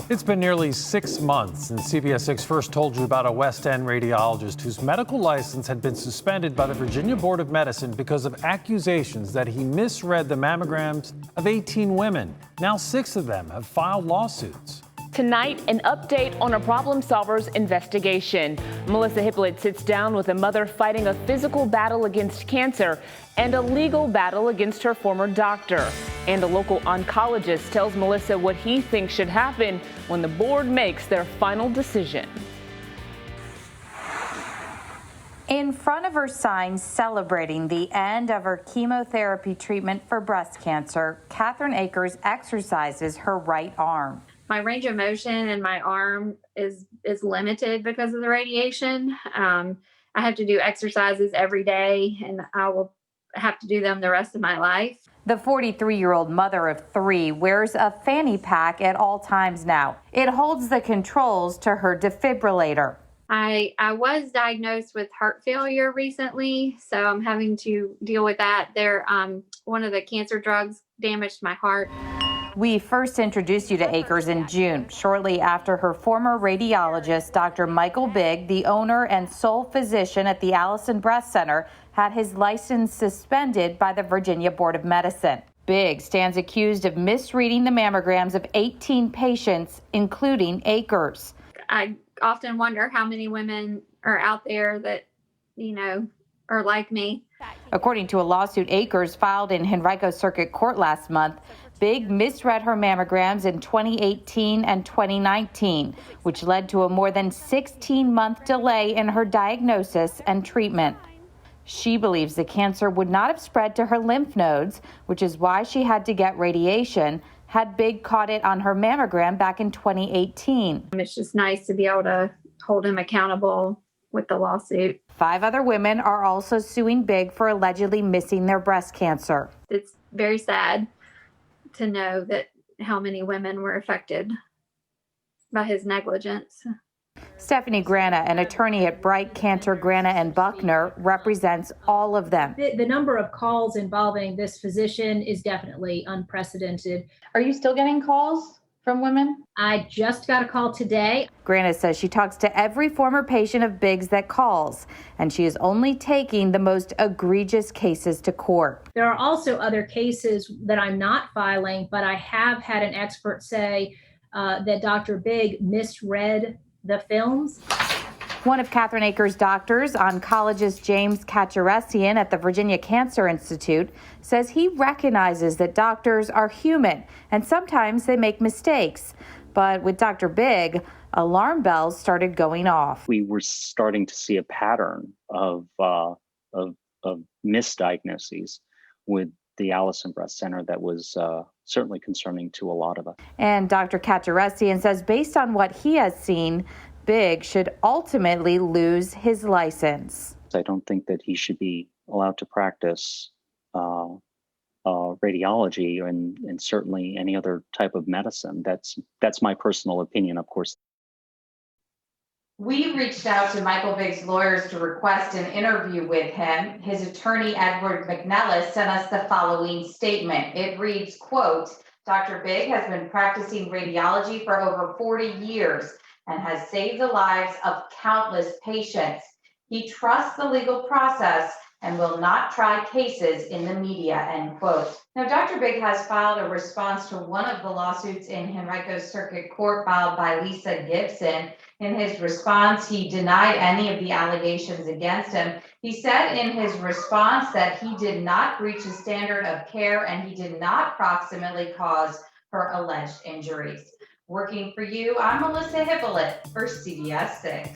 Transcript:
It's been nearly 6 months since CBS 6 first told you about a West End radiologist whose medical license had been suspended by the Virginia Board of Medicine because of accusations that he misread the mammograms of 18 women. Now 6 of them have filed lawsuits. Tonight, an update on a problem solver's investigation. Melissa Hippolyte sits down with a mother fighting a physical battle against cancer and a legal battle against her former doctor. And a local oncologist tells Melissa what he thinks should happen when the board makes their final decision. In front of her sign celebrating the end of her chemotherapy treatment for breast cancer, Catherine Akers exercises her right arm. My range of motion in my arm is limited because of the radiation. I have to do exercises every day, and I will have to do them the rest of my life. The 43-year-old mother of 3 wears a fanny pack at all times now. It holds the controls to her defibrillator. I was diagnosed with heart failure recently, so I'm having to deal with that. One of the cancer drugs damaged my heart. We first introduced you to Akers in June, shortly after her former radiologist, Dr. Michael Bigg, the owner and sole physician at the Allison Breast Center, had his license suspended by the Virginia Board of Medicine. Bigg stands accused of misreading the mammograms of 18 patients, including Akers. I often wonder how many women are out there that, are like me. According to a lawsuit Akers filed in Henrico Circuit Court last month, Bigg misread her mammograms in 2018 and 2019, which led to a more than 16-month delay in her diagnosis and treatment. She believes the cancer would not have spread to her lymph nodes, which is why she had to get radiation, had Bigg caught it on her mammogram back in 2018. It's just nice to be able to hold him accountable with the lawsuit. 5 other women are also suing Bigg for allegedly missing their breast cancer. It's very sad to know that how many women were affected by his negligence. Stephanie Grana, an attorney at Bright, Cantor, Grana, and Buckner, represents all of them. The number of calls involving this physician is definitely unprecedented. Are you still getting calls from women? I just got a call today. Grana says she talks to every former patient of Bigg's that calls, and she is only taking the most egregious cases to court. There are also other cases that I'm not filing, but I have had an expert say that Dr. Bigg misread the films. One of Catherine Akers' doctors, oncologist James Kacharesian at the Virginia Cancer Institute, says he recognizes that doctors are human and sometimes they make mistakes. But with Dr. Bigg, alarm bells started going off. We were starting to see a pattern of misdiagnoses with the Allison Breast Center that was certainly concerning to a lot of us. And Dr. Kacharesian says based on what he has seen, Bigg should ultimately lose his license. I don't think that he should be allowed to practice radiology and certainly any other type of medicine. That's my personal opinion, of course. We reached out to Michael Bigg's lawyers to request an interview with him. His attorney, Edward McNellis, sent us the following statement. It reads, quote, Dr. Bigg has been practicing radiology for over 40 years and has saved the lives of countless patients. He trusts the legal process and will not try cases in the media, end quote. Now, Dr. Bigg has filed a response to one of the lawsuits in Henrico Circuit Court filed by Lisa Gibson. In his response, he denied any of the allegations against him. He said in his response that he did not breach the standard of care and he did not proximately cause her alleged injuries. Working for you, I'm Melissa Hippolyte for CBS 6.